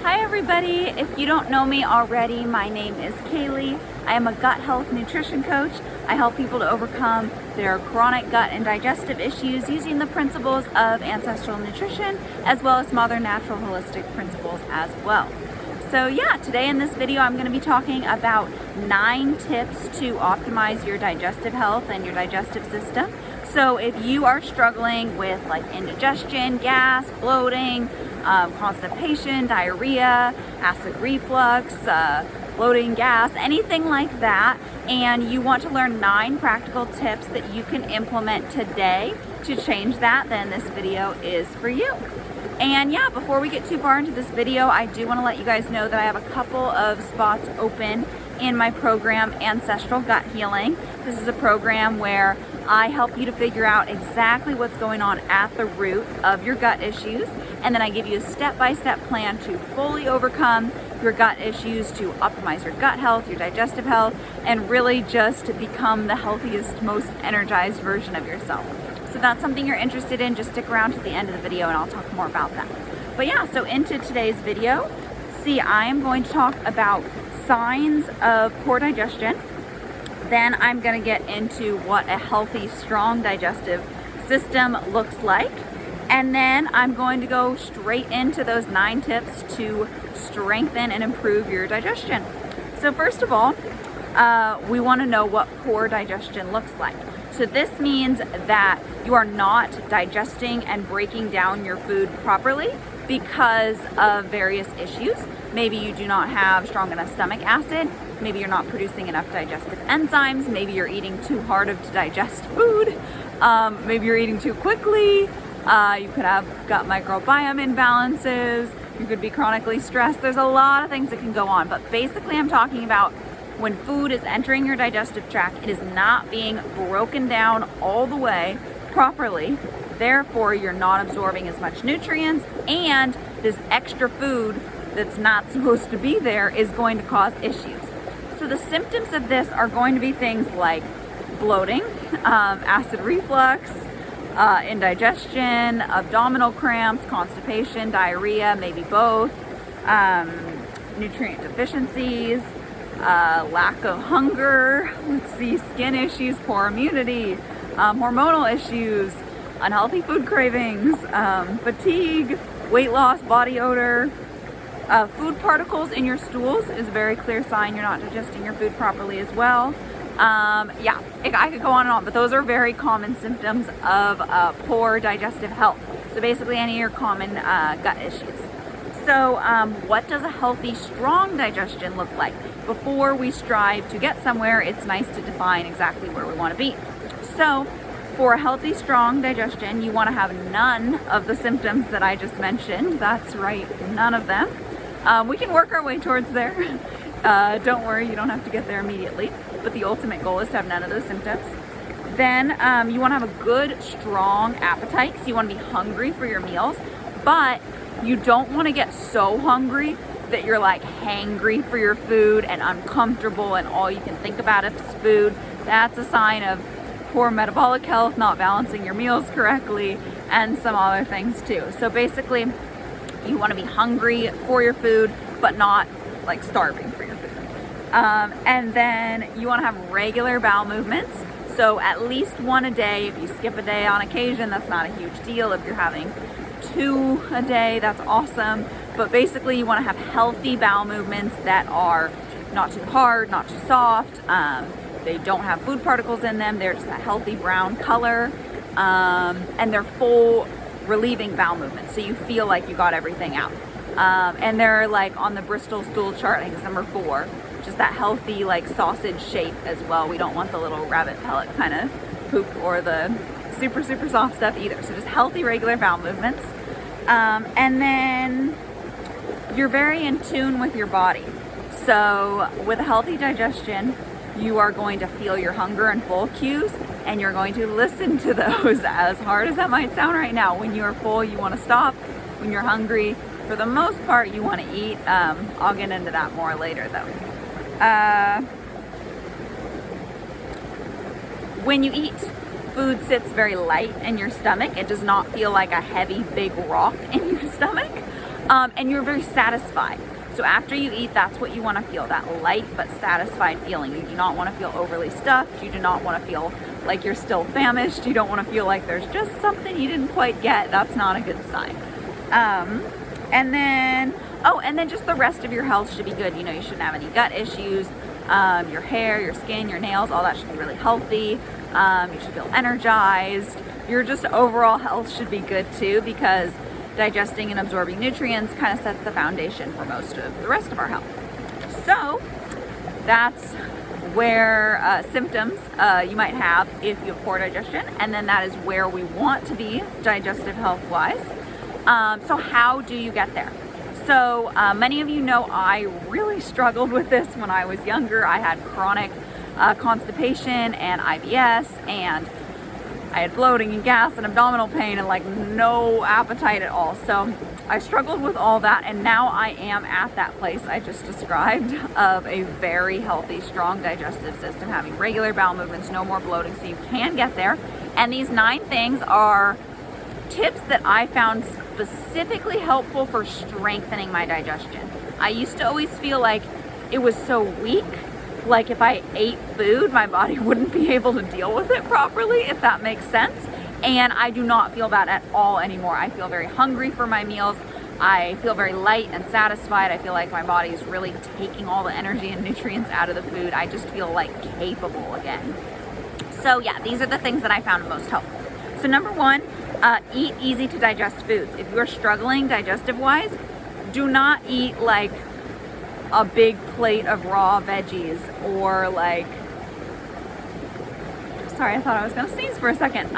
Hi everybody, if you don't know me already, my name is Kaylee. I am a gut health nutrition coach. I help people to overcome their chronic gut and digestive issues using the principles of ancestral nutrition as well as modern natural holistic principles as well. So yeah, today in this video I'm going to be talking about 9 tips to optimize your digestive health and your digestive system. So if you are struggling with like indigestion, gas, bloating, constipation, diarrhea, acid reflux, bloating, gas, anything like that, and you want to learn 9 practical tips that you can implement today to change that, then this video is for you. And yeah, before we get too far into this video, I do want to let you guys know that I have a couple of spots open in my program, Ancestral Gut Healing. This is a program where I help you to figure out exactly what's going on at the root of your gut issues, and then I give you a step-by-step plan to fully overcome your gut issues, to optimize your gut health, your digestive health, and really just become the healthiest, most energized version of yourself. So if that's something you're interested in, just stick around to the end of the video and I'll talk more about that. But yeah, so into today's video, I am going to talk about signs of poor digestion. Then I'm going to get into what a healthy, strong digestive system looks like. And then I'm going to go straight into those 9 tips to strengthen and improve your digestion. So first of all, we want to know what poor digestion looks like. So this means that you are not digesting and breaking down your food properly because of various issues. Maybe you do not have strong enough stomach acid. Maybe you're not producing enough digestive enzymes. Maybe you're eating too hard to digest food. Maybe you're eating too quickly. You could have gut microbiome imbalances. You could be chronically stressed. There's a lot of things that can go on, but basically I'm talking about when food is entering your digestive tract, it is not being broken down all the way properly. Therefore, you're not absorbing as much nutrients, and this extra food that's not supposed to be there is going to cause issues. So the symptoms of this are going to be things like bloating, acid reflux, indigestion, abdominal cramps, constipation, diarrhea, maybe both, nutrient deficiencies, lack of hunger, skin issues, poor immunity, hormonal issues, unhealthy food cravings, fatigue, weight loss, body odor. Food particles in your stools is a very clear sign you're not digesting your food properly as well. Yeah, I could go on and on, but those are very common symptoms of poor digestive health. So basically any of your common gut issues. So what does a healthy, strong digestion look like? Before we strive to get somewhere, it's nice to define exactly where we want to be. So for a healthy, strong digestion, you want to have none of the symptoms that I just mentioned. That's right, none of them. We can work our way towards there. Don't worry, you don't have to get there immediately, but the ultimate goal is to have none of those symptoms. Then you want to have a good, strong appetite, so you want to be hungry for your meals, but you don't want to get so hungry that you're like hangry for your food and uncomfortable and all you can think about is food. That's a sign of poor metabolic health, not balancing your meals correctly, and some other things too. So basically, you want to be hungry for your food, but not like starving for your food. And then you want to have regular bowel movements. So at least one a day. If you skip a day on occasion, that's not a huge deal. If you're having 2 a day, that's awesome. But basically you want to have healthy bowel movements that are not too hard, not too soft. They don't have food particles in them. They're just a healthy brown color. And they're full relieving bowel movements. So you feel like you got everything out. And they're like on the Bristol stool chart, I think it's number 4. Just that healthy like sausage shape as well. We don't want the little rabbit pellet kind of poop or the super, super soft stuff either. So just healthy, regular bowel movements. And then you're very in tune with your body. So with a healthy digestion, you are going to feel your hunger and full cues, and you're going to listen to those, as hard as that might sound right now. When you're full, you want to stop. When you're hungry, for the most part, you want to eat. I'll get into that more later though. When you eat, food sits very light in your stomach. It does not feel like a heavy, big rock in your stomach. and you're very satisfied. So after you eat, that's what you want to feel, that light but satisfied feeling. You do not want to feel overly stuffed. You do not want to feel like you're still famished. You don't want to feel like there's just something you didn't quite get. That's not a good sign. And then just the rest of your health should be good. You know, you shouldn't have any gut issues. Your hair, your skin, your nails, all that should be really healthy. You should feel energized. Your just overall health should be good too, because digesting and absorbing nutrients kind of sets the foundation for most of the rest of our health. So that's where symptoms you might have if you have poor digestion, and then that is where we want to be digestive health wise. So how do you get there? So many of you know I really struggled with this when I was younger. I had chronic constipation and IBS, and I had bloating and gas and abdominal pain and like no appetite at all. So I struggled with all that, and now I am at that place I just described of a very healthy, strong digestive system, having regular bowel movements, no more bloating, so you can get there. And these 9 things are tips that I found specifically helpful for strengthening my digestion. I used to always feel like it was so weak, like if I ate food, my body wouldn't be able to deal with it properly, if that makes sense. And I do not feel that at all anymore. I feel very hungry for my meals. I feel very light and satisfied. I feel like my body is really taking all the energy and nutrients out of the food. I just feel like capable again. So yeah, these are the things that I found most helpful. So number 1, eat easy to digest foods. If you're struggling digestive wise, do not eat like a big plate of raw veggies, or like, sorry, I thought I was gonna sneeze for a second.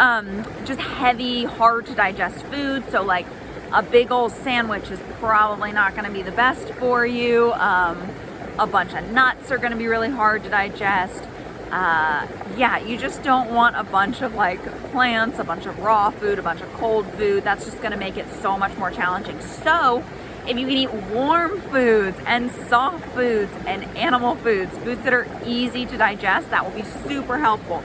Just heavy, hard to digest food. So like a big old sandwich is probably not gonna be the best for you. A bunch of nuts are gonna be really hard to digest. Yeah, you just don't want a bunch of like plants, a bunch of raw food, a bunch of cold food. That's just gonna make it so much more challenging. So if you can eat warm foods and soft foods and animal foods, foods that are easy to digest, that will be super helpful.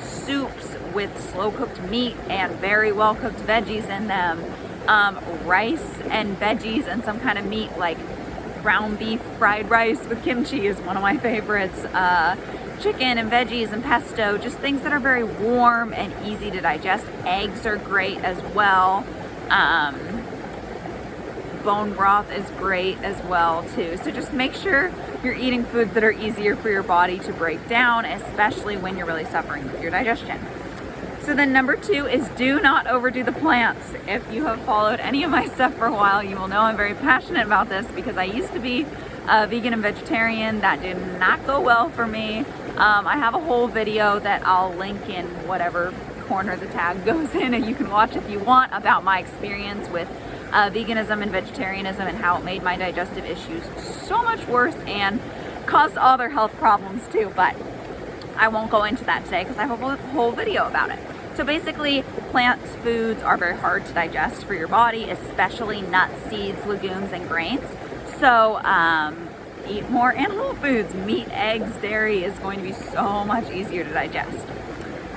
Soups with slow-cooked meat and very well-cooked veggies in them. Rice and veggies and some kind of meat, like ground beef fried rice with kimchi is one of my favorites. Chicken and veggies and pesto, just things that are very warm and easy to digest. Eggs are great as well. Bone broth is great as well too. So just make sure you're eating foods that are easier for your body to break down, especially when you're really suffering with your digestion. So then number 2 is do not overdo the plants. If you have followed any of my stuff for a while, you will know I'm very passionate about this, because I used to be vegan and vegetarian. That did not go well for me. I have a whole video that I'll link in whatever corner the tag goes in, and you can watch if you want, about my experience with veganism and vegetarianism and how it made my digestive issues so much worse and caused other health problems too. But I won't go into that today because I have a whole video about it. So basically, plant foods are very hard to digest for your body, especially nuts, seeds, legumes, and grains. So eat more animal foods. Meat, eggs, dairy is going to be so much easier to digest.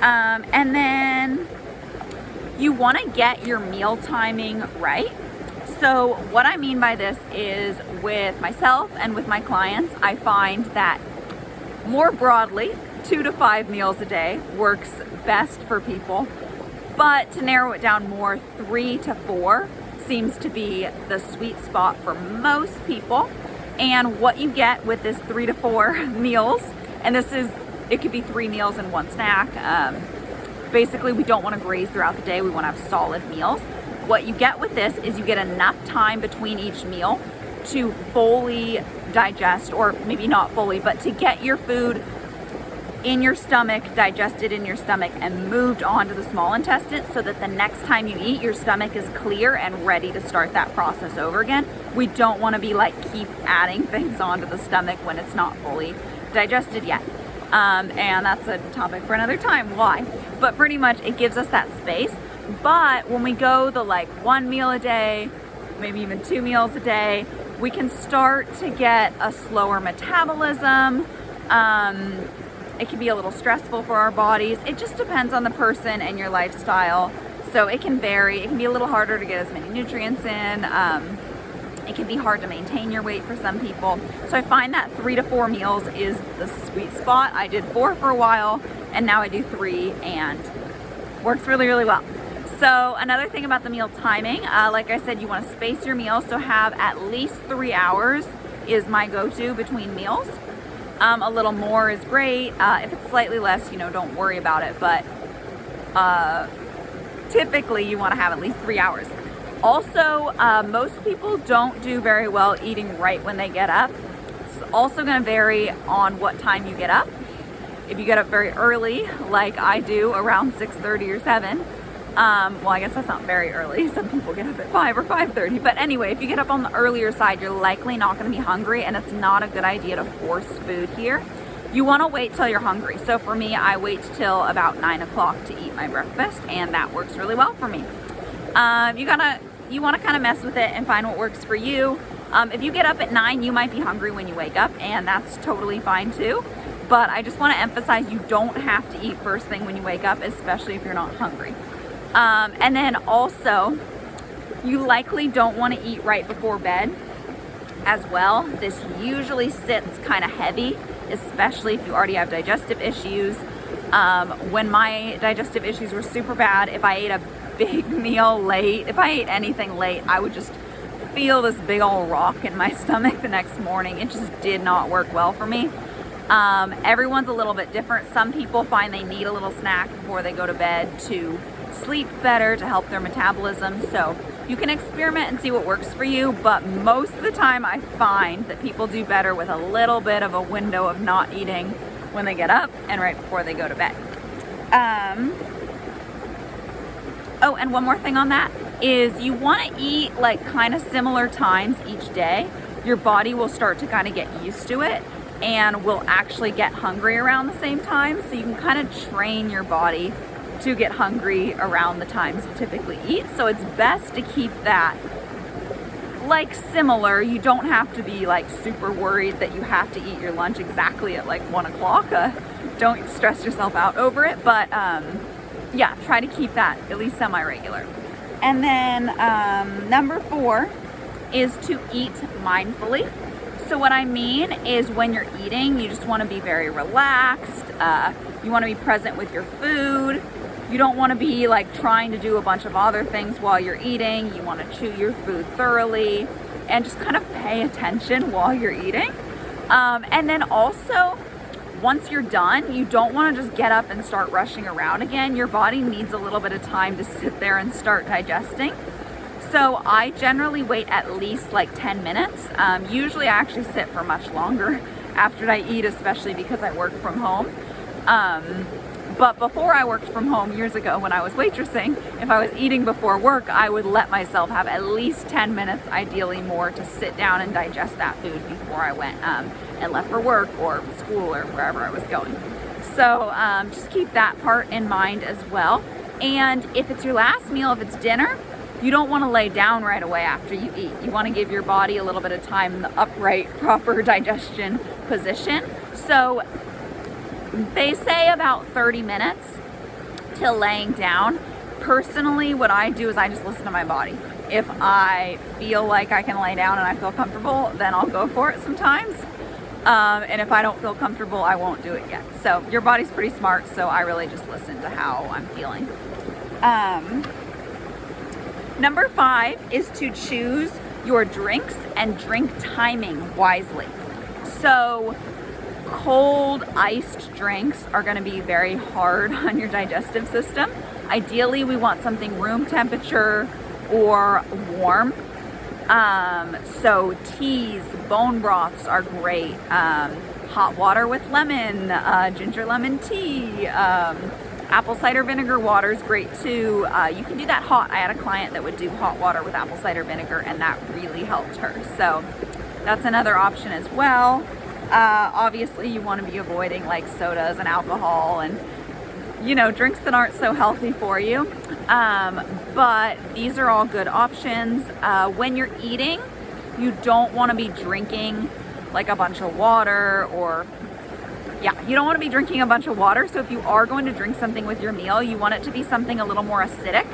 And then you want to get your meal timing right. So what I mean by this is, with myself and with my clients, I find that more broadly, 2 to 5 meals a day works best for people. But to narrow it down more, 3 to 4 seems to be the sweet spot for most people. And what you get with this 3 to 4 meals, and it could be 3 meals and 1 snack. Basically, we don't want to graze throughout the day. We want to have solid meals. What you get with this is you get enough time between each meal to fully digest, or maybe not fully, but to get your food in your stomach, digested in your stomach, and moved on to the small intestine, so that the next time you eat, your stomach is clear and ready to start that process over again. We don't want to be like keep adding things onto the stomach when it's not fully digested yet. And that's a topic for another time, why. But pretty much it gives us that space. But when we go the like 1 meal a day, maybe even 2 meals a day, we can start to get a slower metabolism. It can be a little stressful for our bodies. It just depends on the person and your lifestyle. So it can vary. It can be a little harder to get as many nutrients in. It can be hard to maintain your weight for some people. So I find that 3 to 4 meals is the sweet spot. I did 4 for a while, and now I do 3, and works really, really well. So another thing about the meal timing, like I said, you want to space your meals. So have at least 3 hours is my go-to between meals. A little more is great. If it's slightly less, you know, don't worry about it. But typically you want to have at least 3 hours. Also, most people don't do very well eating right when they get up. It's also going to vary on what time you get up. If you get up very early, like I do, around 6:30 or 7, well, I guess that's not very early. Some people get up at 5 or 5:30. But anyway, if you get up on the earlier side, you're likely not going to be hungry, and it's not a good idea to force food here. You want to wait till you're hungry. So for me, I wait till about 9 o'clock to eat my breakfast, and that works really well for me. You want to kind of mess with it and find what works for you. If you get up at 9, you might be hungry when you wake up, and that's totally fine too. But I just want to emphasize you don't have to eat first thing when you wake up, especially if you're not hungry. And then also, you likely don't want to eat right before bed as well. This usually sits kind of heavy, especially if you already have digestive issues. When my digestive issues were super bad, if I ate a big meal late, if I ate anything late, I would just feel this big old rock in my stomach the next morning. It just did not work well for me. Everyone's a little bit different. Some people find they need a little snack before they go to bed to sleep better, to help their metabolism. So you can experiment and see what works for you, but most of the time I find that people do better with a little bit of a window of not eating when they get up and right before they go to bed. Oh, and one more thing on that is you want to eat like kind of similar times each day. Your body will start to kind of get used to it and will actually get hungry around the same time. So you can kind of train your body to get hungry around the times you typically eat. So it's best to keep that like similar. You don't have to be like super worried that you have to eat your lunch exactly at like 1 o'clock. Don't stress yourself out over it, but yeah, try to keep that at least semi-regular. And then number 4 is to eat mindfully. So what I mean is when you're eating, you just want to be very relaxed. You want to be present with your food. You don't want to be like trying to do a bunch of other things while you're eating. You want to chew your food thoroughly and just kind of pay attention while you're eating. And then also, once you're done, you don't want to just get up and start rushing around again. Your body needs a little bit of time to sit there and start digesting. So I generally wait at least like 10 minutes. Usually I actually sit for much longer after I eat, especially because I work from home. But before I worked from home years ago when I was waitressing, if I was eating before work, I would let myself have at least 10 minutes, ideally more, to sit down and digest that food before I went and left for work or school or wherever I was going. So just keep that part in mind as well. And if it's your last meal, if it's dinner, you don't want to lay down right away after you eat. You want to give your body a little bit of time in the upright, proper digestion position. So they say about 30 minutes till laying down. Personally, what I do is I just listen to my body. If I feel like I can lay down and I feel comfortable, then I'll go for it sometimes. And if I don't feel comfortable, I won't do it yet. So your body's pretty smart, so I really just listen to how I'm feeling. Number 5 is to choose your drinks and drink timing wisely. So cold iced drinks are going to be very hard on your digestive system. Ideally, we want something room temperature or warm. So teas, bone broths are great. Hot water with lemon, ginger lemon tea, apple cider vinegar water is great too. You can do that hot. I had a client that would do hot water with apple cider vinegar, and that really helped her. So that's another option as well. Obviously you want to be avoiding like sodas and alcohol and, you know, drinks that aren't so healthy for you. But these are all good options. When you're eating, you don't want to be drinking like a bunch of water or, yeah, you don't want to be drinking a bunch of water. So if you are going to drink something with your meal, you want it to be something a little more acidic.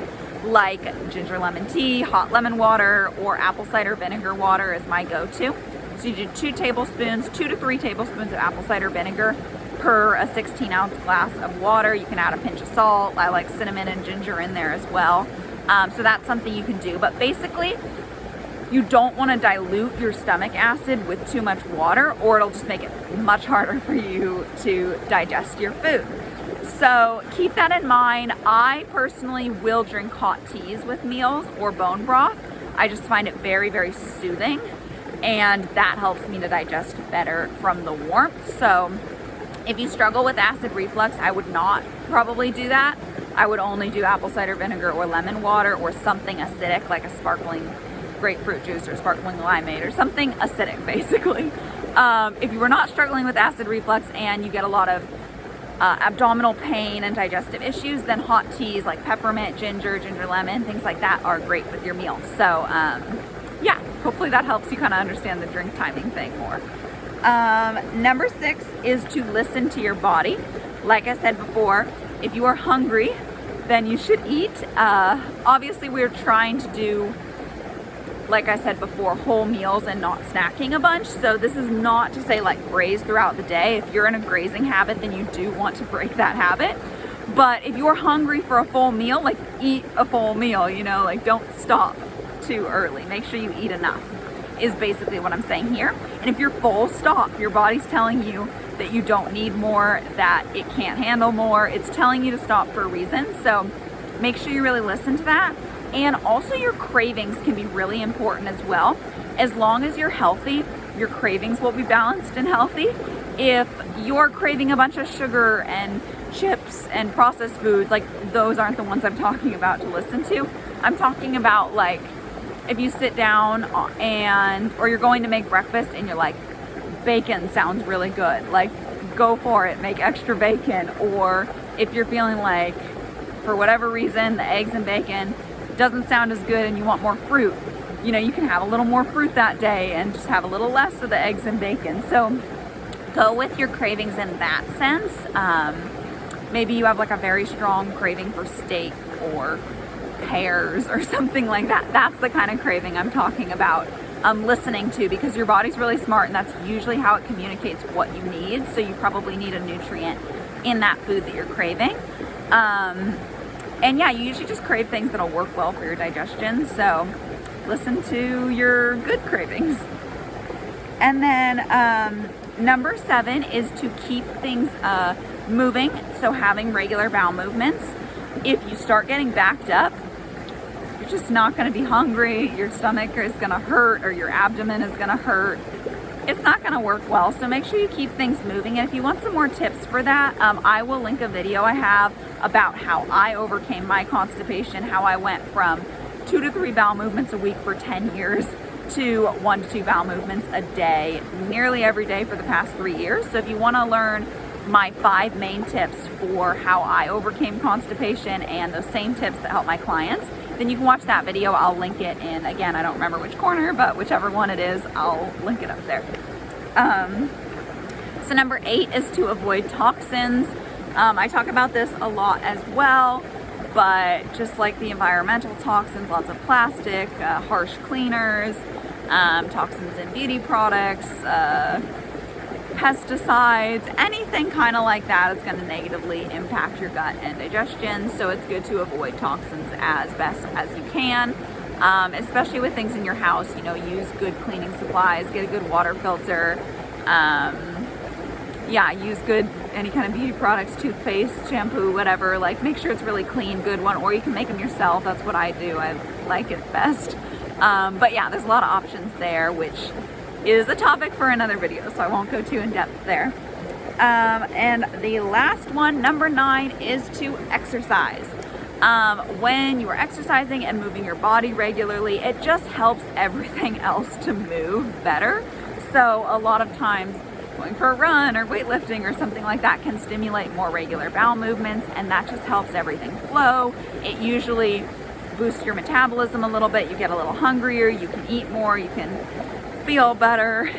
like ginger lemon tea, hot lemon water, or apple cider vinegar water is my go-to. So you do 2 to 3 tablespoons of apple cider vinegar per a 16-ounce glass of water. You can add a pinch of salt. I like cinnamon and ginger in there as well. So that's something you can do. But basically, you don't want to dilute your stomach acid with too much water, or it'll just make it much harder for you to digest your food. So keep that in mind. I personally will drink hot teas with meals or bone broth. I just find it very, very soothing, and that helps me to digest better from the warmth. So if you struggle with acid reflux, I would not probably do that. I would only do apple cider vinegar or lemon water or something acidic like a sparkling grapefruit juice or sparkling limeade or something acidic, basically. If you are not struggling with acid reflux and you get a lot of abdominal pain and digestive issues, then hot teas like peppermint, ginger lemon, things like that are great with your meals. So yeah, hopefully that helps you kind of understand the drink timing thing more. Number 6 is to listen to your body. Like I said before, if you are hungry, then you should eat. Obviously, we're trying to do, like I said before, whole meals and not snacking a bunch. So this is not to say like graze throughout the day. If you're in a grazing habit, then you do want to break that habit. But if you're hungry for a full meal, like eat a full meal, you know, like don't stop too early. Make sure you eat enough is basically what I'm saying here. And if you're full, stop. Your body's telling you that you don't need more, that it can't handle more. It's telling you to stop for a reason. So make sure you really listen to that. And also your cravings can be really important as well. As long as you're healthy, your cravings will be balanced and healthy. If you're craving a bunch of sugar and chips and processed foods, like those aren't the ones I'm talking about to listen to. I'm talking about like if you sit down or you're going to make breakfast and you're like, bacon sounds really good, like go for it, make extra bacon. Or if you're feeling like for whatever reason the eggs and bacon doesn't sound as good and you want more fruit, you know, you can have a little more fruit that day and just have a little less of the eggs and bacon. So go with your cravings in that sense. Maybe you have like a very strong craving for steak or pears or something like that. That's the kind of craving I'm talking about listening to, because your body's really smart and that's usually how it communicates what you need. So you probably need a nutrient in that food that you're craving. And yeah, you usually just crave things that'll work well for your digestion. So listen to your good cravings. And then number 7 is to keep things moving. So having regular bowel movements. If you start getting backed up, you're just not going to be hungry. Your stomach is going to hurt, or your abdomen is going to hurt. It's not going to work well. So make sure you keep things moving. And if you want some more tips for that, I will link a video I have about how I overcame my constipation, how I went from 2 to 3 bowel movements a week for 10 years to 1 to 2 bowel movements a day, nearly every day for the past 3 years. So if you want to learn my 5 main tips for how I overcame constipation and those same tips that help my clients, then you can watch that video. I'll link it in, again, I don't remember which corner, but whichever one it is, I'll link it up there. So number 8 is to avoid toxins. I talk about this a lot as well, but just like the environmental toxins, lots of plastic, harsh cleaners, toxins in beauty products, pesticides, anything kind of like that is going to negatively impact your gut and digestion. So it's good to avoid toxins as best as you can, especially with things in your house. You know, use good cleaning supplies, get a good water filter. Yeah, use good, any kind of beauty products, toothpaste, shampoo, whatever. Like, make sure it's really clean, good one, or you can make them yourself. That's what I do. I like it best. But yeah, there's a lot of options there, which is a topic for another video, so I won't go too in depth there. And the last one, number 9, is to exercise. When you are exercising and moving your body regularly, it just helps everything else to move better. So a lot of times going for a run or weightlifting or something like that can stimulate more regular bowel movements, and that just helps everything flow. It usually boosts your metabolism a little bit. You get a little hungrier, you can eat more, you can feel better.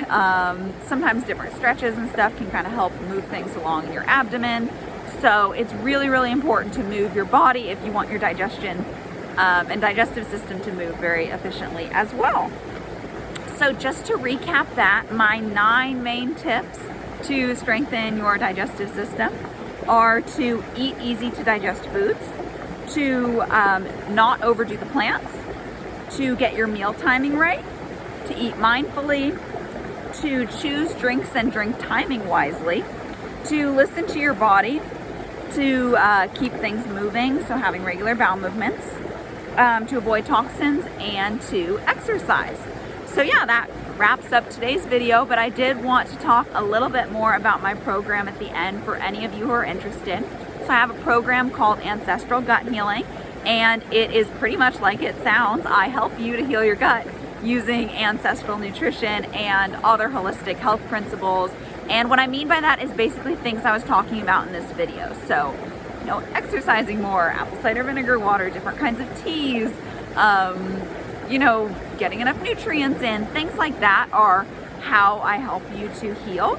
Sometimes different stretches and stuff can kind of help move things along in your abdomen. So it's really, really important to move your body if you want your digestion and digestive system to move very efficiently as well. So just to recap that, my 9 main tips to strengthen your digestive system are to eat easy to digest foods, to not overdo the plants, to get your meal timing right, to eat mindfully, to choose drinks and drink timing wisely, to listen to your body, to keep things moving, so having regular bowel movements, to avoid toxins, and to exercise. So yeah, that wraps up today's video, but I did want to talk a little bit more about my program at the end for any of you who are interested. So I have a program called Ancestral Gut Healing, and it is pretty much like it sounds. I help you to heal your gut using ancestral nutrition and other holistic health principles. And what I mean by that is basically things I was talking about in this video. So, you know, exercising more, apple cider vinegar water, different kinds of teas, you know, getting enough nutrients in, things like that are how I help you to heal.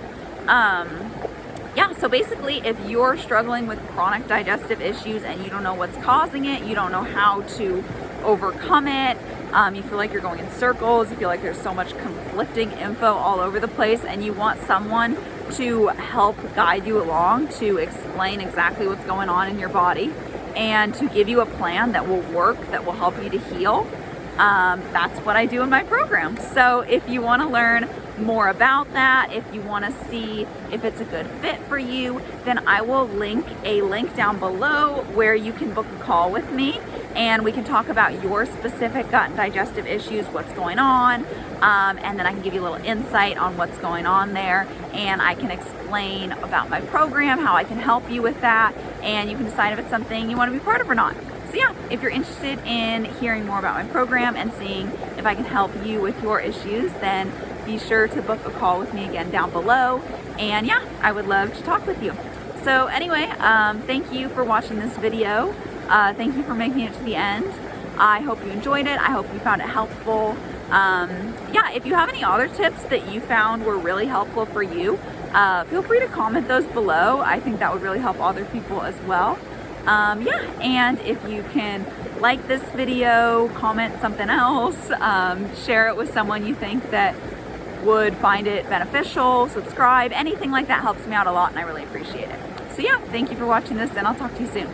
Yeah, so basically if you're struggling with chronic digestive issues and you don't know what's causing it, you don't know how to overcome it, you feel like you're going in circles, you feel like there's so much conflicting info all over the place, and you want someone to help guide you along, to explain exactly what's going on in your body, and to give you a plan that will work, that will help you to heal, that's what I do in my program. So if you want to learn more about that, if you want to see if it's a good fit for you, then I will link a link down below where you can book a call with me and we can talk about your specific gut and digestive issues, what's going on, and then I can give you a little insight on what's going on there, and I can explain about my program, how I can help you with that, and you can decide if it's something you want to be part of or not. So yeah, if you're interested in hearing more about my program and seeing if I can help you with your issues, then be sure to book a call with me again down below. And yeah, I would love to talk with you. So anyway, thank you for watching this video. Thank you for making it to the end. I hope you enjoyed it. I hope you found it helpful. Yeah, if you have any other tips that you found were really helpful for you, feel free to comment those below. I think that would really help other people as well. Yeah, and if you can like this video, comment something else, share it with someone you think that would find it beneficial, subscribe, anything like that helps me out a lot and I really appreciate it. So yeah, thank you for watching this and I'll talk to you soon.